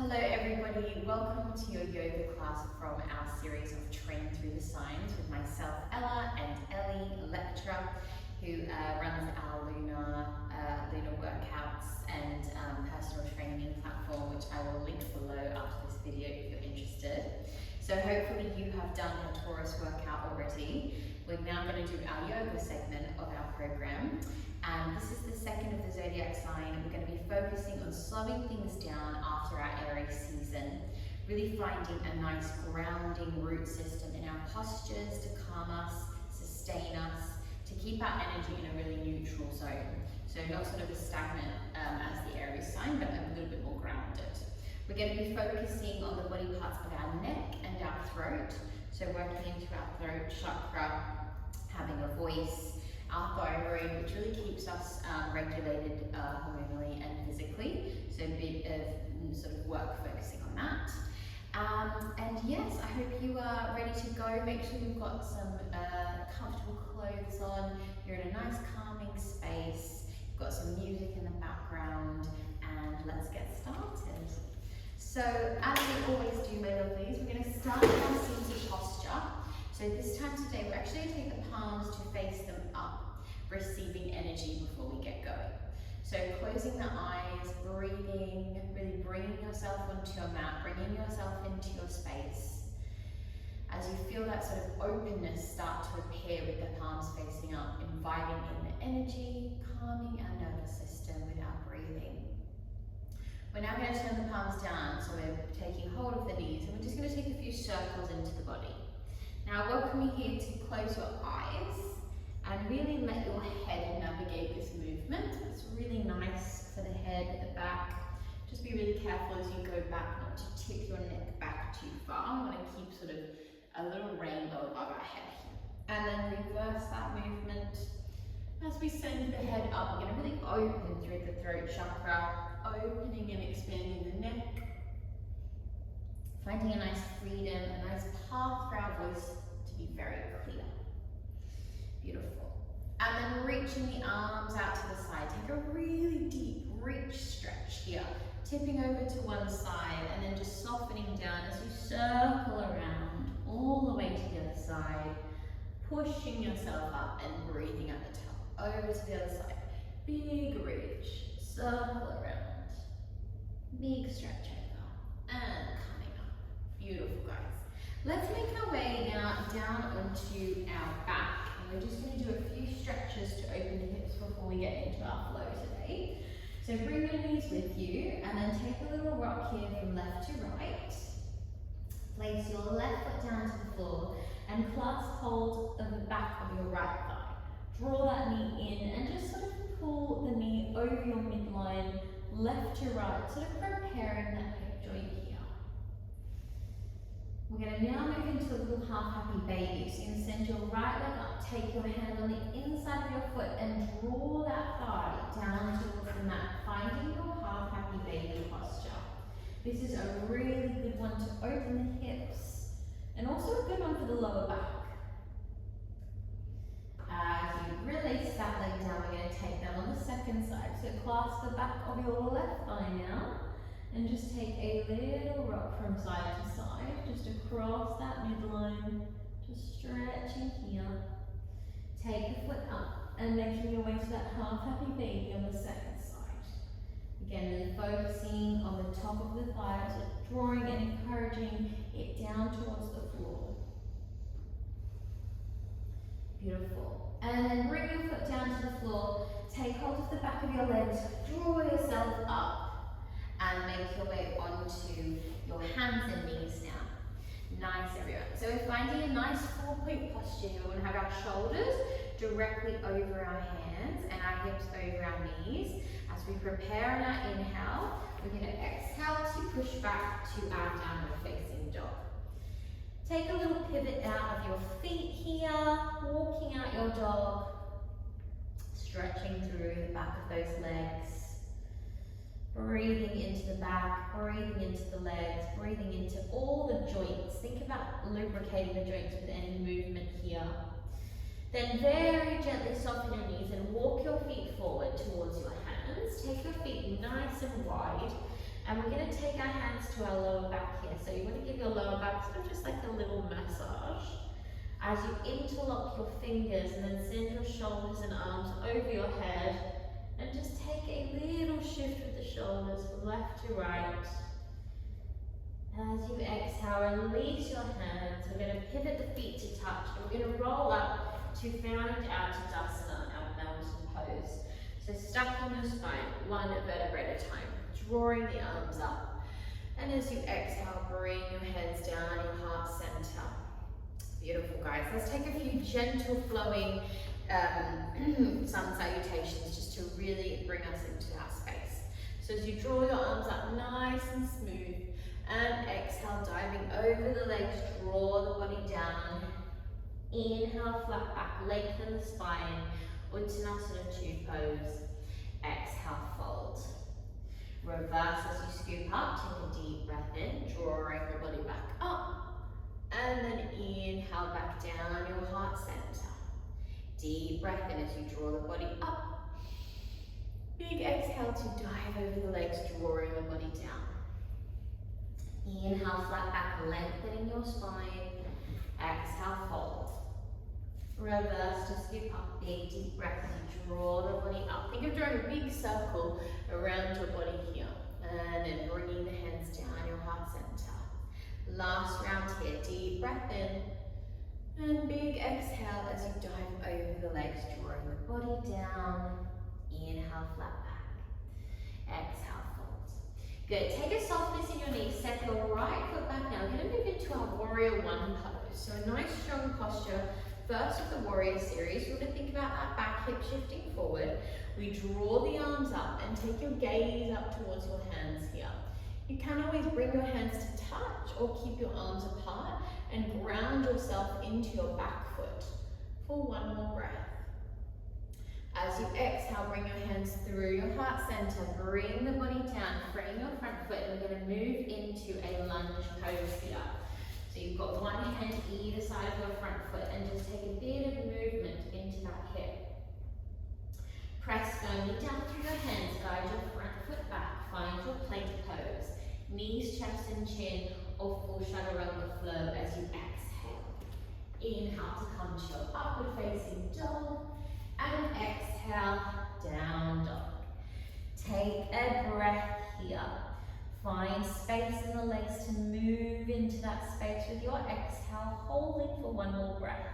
Hello everybody, welcome to your yoga class from our series of Train Through the Signs with myself Ella and Ellie, lecturer, who runs our Lunar workouts and personal training platform, which I will link below after this video if you're interested. So hopefully you have done your Taurus workout already. We're now going to do our yoga segment of our program. And this is the second of the zodiac sign. We're going to be focusing on slowing things down after our Aries season, really finding a nice grounding root system in our postures to calm us, sustain us, to keep our energy in a really neutral zone. So not sort of as stagnant as the Aries sign, but a little bit more grounded. We're going to be focusing on the body parts of our neck and our throat. So working into our throat chakra, having a voice, our thyroid, which really keeps us regulated hormonally and physically. So a bit of sort of work focusing on that. And yes, I hope you are ready to go. Make sure you've got some comfortable clothes on. You're in a nice calming space. You've got some music in the background, and let's get started. So as we always do, my lovelies, we're going to start with our seated posture. So this time today, we're actually going to take the palms to face them up, receiving energy before we get going. So closing the eyes, breathing, really bringing yourself onto your mat, bringing yourself into your space. As you feel that sort of openness start to appear with the palms facing up, inviting in the energy, calming our nervous system with our breathing. We're now going to turn the palms down, so we're taking hold of the knees, and we're just going to take a few circles into the body. Now I welcome you here to close your eyes and really let your head navigate this movement. It's really nice for the head, the back. Just be really careful as you go back not to tip your neck back too far. I want to keep sort of a little rainbow above our head here. And then reverse that movement. As we send the head up, we're going to really open through the throat chakra, opening and expanding the neck. Finding a nice freedom, a nice path for our voice to be very clear. Beautiful. And then reaching the arms out to the side. Take a really deep reach stretch here. Tipping over to one side and then just softening down as you circle around all the way to the other side. Pushing yourself up and breathing at the top. Over to the other side. Big reach. Circle around. Big stretch over. And beautiful, guys. Let's make our way now down onto our back. And we're just going to do a few stretches to open the hips before we get into our flow today. So bring your knees with you and then take a little rock here from left to right. Place your left foot down to the floor and clasp hold of the back of your right thigh. Draw that knee in and just sort of pull the knee over your midline, left to right, sort of preparing that hip joint here. We're going to now move into a little half happy baby. So you're going to send your right leg up, take your hand on the inside of your foot and draw that thigh down towards the mat, finding your half happy baby posture. This is a really good one to open the hips and also a good one for the lower back. As you release that leg down, we're going to take that on the second side. So clasp the back of your left thigh now. And just take a little rock from side to side, just across that midline, just stretching here. Take the foot up and making your way to that half happy baby on the second side. Again, really focusing on the top of the thighs, drawing and encouraging it down towards the floor. Beautiful. And then bring your foot down to the floor, take hold of the back of your legs, draw yourself up. And make your way onto your hands and knees now. Nice, everyone. So we're finding a nice 4-point posture here. We're going to have our shoulders directly over our hands and our hips over our knees. As we prepare on our inhale, we're going to exhale to push back to our downward facing dog. Take a little pivot out of your feet here, walking out your dog, stretching through the back of those legs. Breathing into the back, breathing into the legs, breathing into all the joints. Think about lubricating the joints with any movement here. Then very gently soften your knees and walk your feet forward towards your hands. Take your feet nice and wide And we're going to take our hands to our lower back here. So you want to give your lower back sort of just like a little massage. As you interlock your fingers and then send your shoulders and arms over your head, and just take a little shift with the shoulders from left to right. As you exhale, release your hands. We're going to pivot the feet to touch, and we're going to roll up to find out to Dasana, our mountain pose. So stacking your spine, one vertebra at a time, drawing the arms up. And as you exhale, bring your hands down, your heart center. Beautiful, guys. Let's take a few gentle flowing sun salutations just to really bring us into our space. So as you draw your arms up nice and smooth, and exhale, diving over the legs, draw the body down. Inhale, flat back, lengthen the spine, Uttanasana 2 pose. Exhale, fold. Reverse as you scoop up, take a deep breath in, drawing the body back up. And then inhale back down your heart center. Deep breath in as you draw the body up. Big exhale to dive over the legs, drawing the body down. Inhale, flat back, lengthening your spine. Exhale, fold. Reverse to scoop up, big deep breath as you draw the body up. Think of drawing a big circle around your body here. And then bringing the hands down your heart center. Last round here, deep breath in, and big exhale as you dive over the legs, drawing the body down. Inhale, flat back. Exhale, fold. Good, take a softness in your knees, step your right foot back now. We're going to move into our warrior one pose. So a nice strong posture. First of the warrior series, we're going to think about that back hip shifting forward. We draw the arms up and take your gaze up towards your hands here. You can always bring your hands to touch or keep your arms apart and ground yourself into your back foot for one more breath. As you exhale, bring your hands through your heart center, bring the body down, frame your front foot, and we're going to move into a lunge pose here. So you've got one hand either side of your front foot and just take a bit of movement into that hip. Press firmly down through your hands, guide your front foot back, find your plank pose. Knees, chest and chin, or full chaturanga flow as you exhale. Inhale to come to your upward facing dog, and exhale, down dog. Take a breath here. Find space in the legs to move into that space with your exhale, holding for one more breath.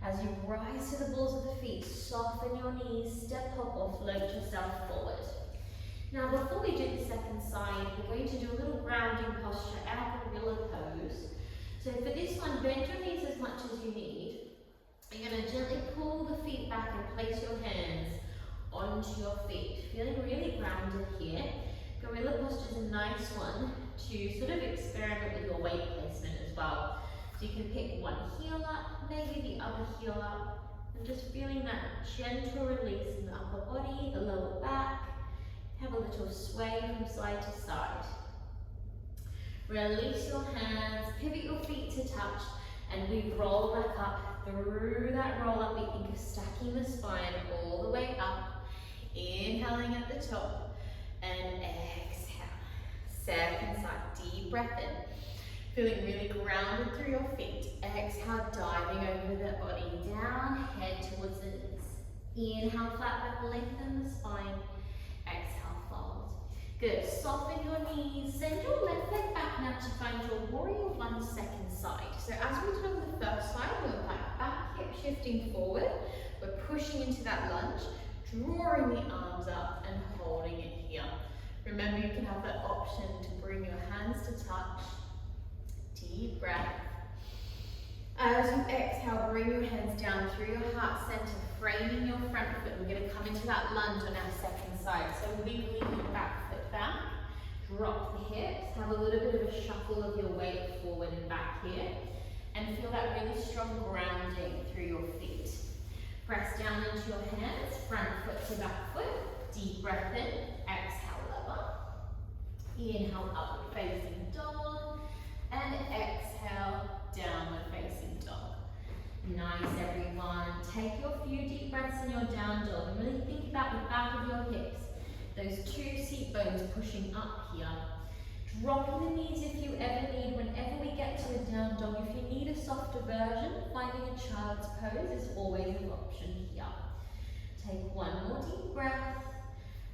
As you rise to the balls of the feet, soften your knees, step up or float yourself forward. Now before we do the second side, we're going to do a little grounding posture, our gorilla pose. So for this one, bend your knees as much as you need. You're going to gently pull the feet back and place your hands onto your feet. Feeling really grounded here. Gorilla posture is a nice one to sort of experiment with your weight placement as well. So you can pick one heel up, maybe the other heel up, and just feeling that gentle release in the upper body, the lower back. Have a little sway from side to side. Release your hands, pivot your feet to touch, and we roll back up. Through that roll up, we think of stacking the spine all the way up, inhaling at the top, and exhale. Second side, deep breath in. Feeling really grounded through your feet. Exhale, diving over the body down, head towards the knees. Inhale, flat back, lengthen the spine. Exhale, fold. Good, soften your knees. Send your left leg back now to find your warrior one second side. So as we did on the first side, we're back hip shifting forward. We're pushing into that lunge, drawing the arms up and holding it here. Remember, you can have that option to bring your hands to touch. Deep breath. As you exhale, bring your hands down through your heart center, framing your front foot. We're going to come into that lunge on our second side. So wiggling your back foot back, drop the hips, have a little bit of a shuffle of your weight forward and back here, and feel that really strong grounding through your feet. Press down into your hands, front foot to back foot, deep breath in, exhale, lower. Inhale, upward facing dog, and exhale, downward facing dog. Nice, everyone. Take your few deep breaths in your down dog and really think about the back of your hips. Those two seat bones pushing up here. Dropping the knees if you ever need, whenever we get to a down dog. If you need a softer version, finding a child's pose is always an option here. Take one more deep breath.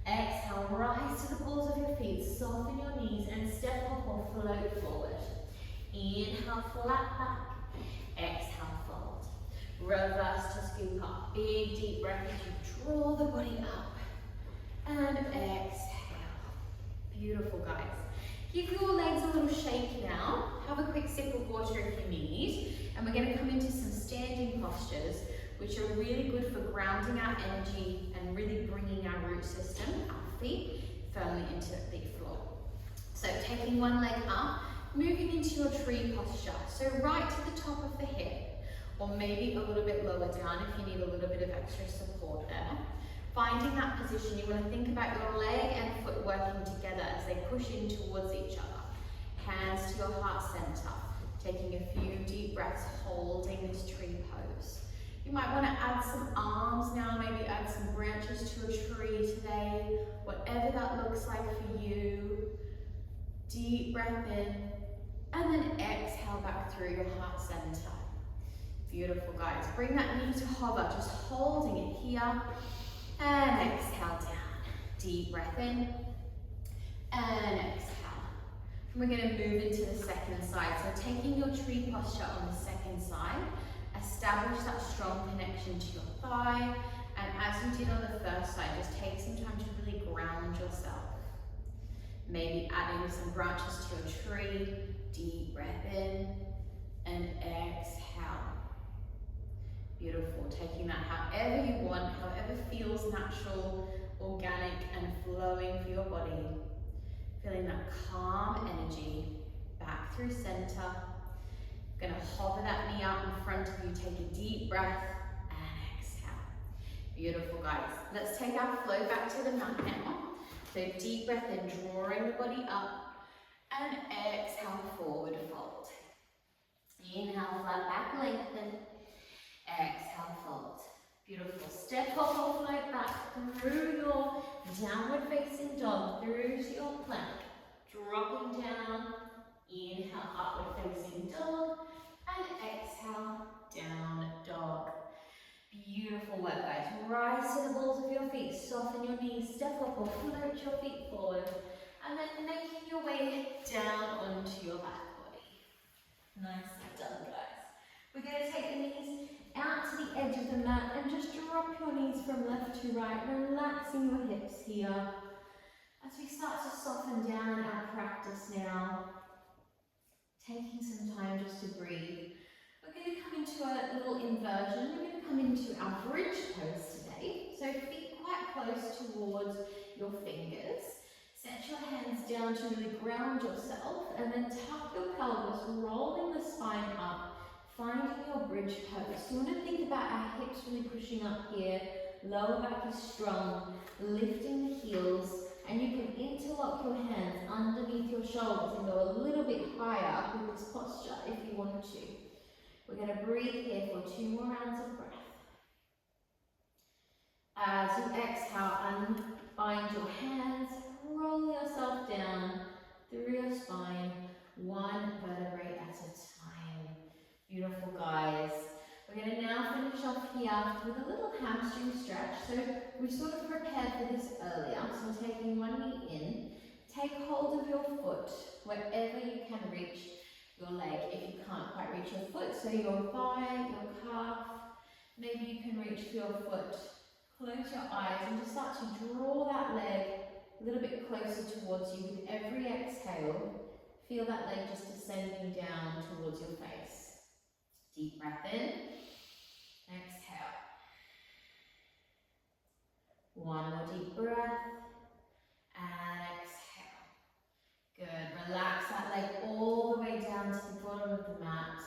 Exhale, rise to the balls of your feet, soften your knees and step up or float forward. Inhale, flat back. Exhale, fold. Reverse to scoop up. Big deep breath as you draw the body up. And exhale. Beautiful, guys. Give your legs a little shake now. Have a quick sip of water if you need. And we're going to come into some standing postures, which are really good for grounding our energy and really bringing our root system, our feet, firmly into the floor. So taking one leg up, moving into your tree posture. So right to the top of the hip, or maybe a little bit lower down if you need a little bit of extra support there. Finding that position, you want to think about your leg and foot working together as they push in towards each other. Hands to your heart center. Taking a few deep breaths, holding this tree pose. You might want to add some arms now, maybe add some branches to a tree today, whatever that looks like for you. Deep breath in, and then exhale back through your heart center. Beautiful, guys. Bring that knee to hover, just holding it here. And exhale down. Deep breath in. And exhale. And we're going to move into the second side. So taking your tree posture on the second side, establish that strong connection to your thigh. And as you did on the first side, just take some time to really ground yourself. Maybe adding some branches to your tree. Deep breath in. And exhale. Beautiful, taking that however you want, however feels natural, organic and flowing for your body. Feeling that calm energy back through center. Gonna hover that knee out in front of you, take a deep breath and exhale. Beautiful, guys. Let's take our flow back to the mat now. So deep breath in, drawing the body up, and exhale, forward fold. Inhale, flat back, lengthen. Exhale, fold. Beautiful. Step up or float back through your downward facing dog, through to your plank. Dropping down. Inhale, upward facing dog. And exhale, down dog. Beautiful work, guys. Rise to the balls of your feet. Soften your knees. Step up or float your feet forward. And then making your way down onto your back body. Nicely done, guys. We're going to take the knees out to the edge of the mat and just drop your knees from left to right, relaxing your hips here. As we start to soften down our practice now, taking some time just to breathe. We're going to come into a little inversion. We're going to come into our bridge pose today. So feet quite close towards your fingers. Set your hands down to really ground yourself and then tuck your pelvis, rolling the spine up. Finding your bridge pose. So you want to think about our hips really pushing up here, lower back is strong, lifting the heels, and you can interlock your hands underneath your shoulders and go a little bit higher with this posture if you want to. We're going to breathe here for 2 more rounds of breath. As you exhale, unbind your hands, roll yourself down through your spine, 1 vertebrae at a time. Beautiful, guys. We're going to now finish off here with a little hamstring stretch. So we sort of prepared for this earlier. So we're taking one knee in. Take hold of your foot wherever you can reach your leg. If you can't quite reach your foot, so your thigh, your calf, maybe you can reach for your foot. Close your eyes and just start to draw that leg a little bit closer towards you with every exhale. Feel that leg just descending down towards your face. Deep breath in, exhale. 1 more deep breath, and exhale. Good, relax that leg all the way down to the bottom of the mat.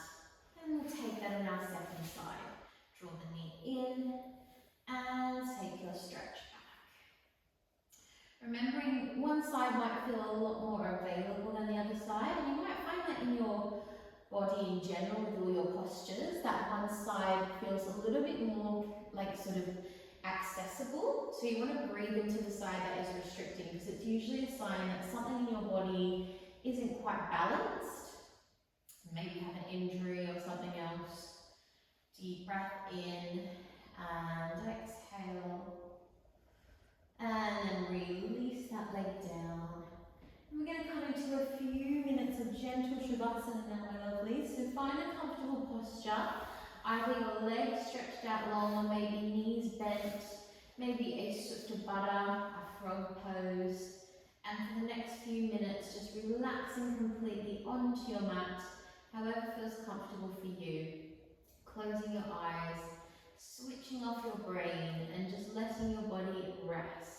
And we'll take that on our second side. Draw the knee in, and take your stretch back. Remembering one side might feel a lot more available than the other side, and you might find that in your body in general with all your postures, that one side feels a little bit more like sort of accessible. So you want to breathe into the side that is restricting, because it's usually a sign that something in your body isn't quite balanced. Maybe you have an injury or something else. Deep breath in and exhale. And then release that leg down. And we're going to come into a few minutes of gentle Shavasana now, my lovely. So find a comfortable posture. Either your legs stretched out long, or maybe knees bent, maybe a Supta Baddha, a frog pose. And for the next few minutes, just relaxing completely onto your mat, however feels comfortable for you. Closing your eyes, switching off your brain, and just letting your body rest.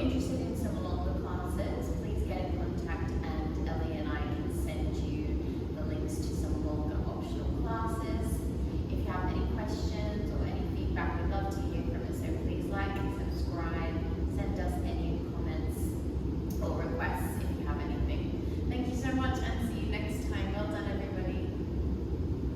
Interested in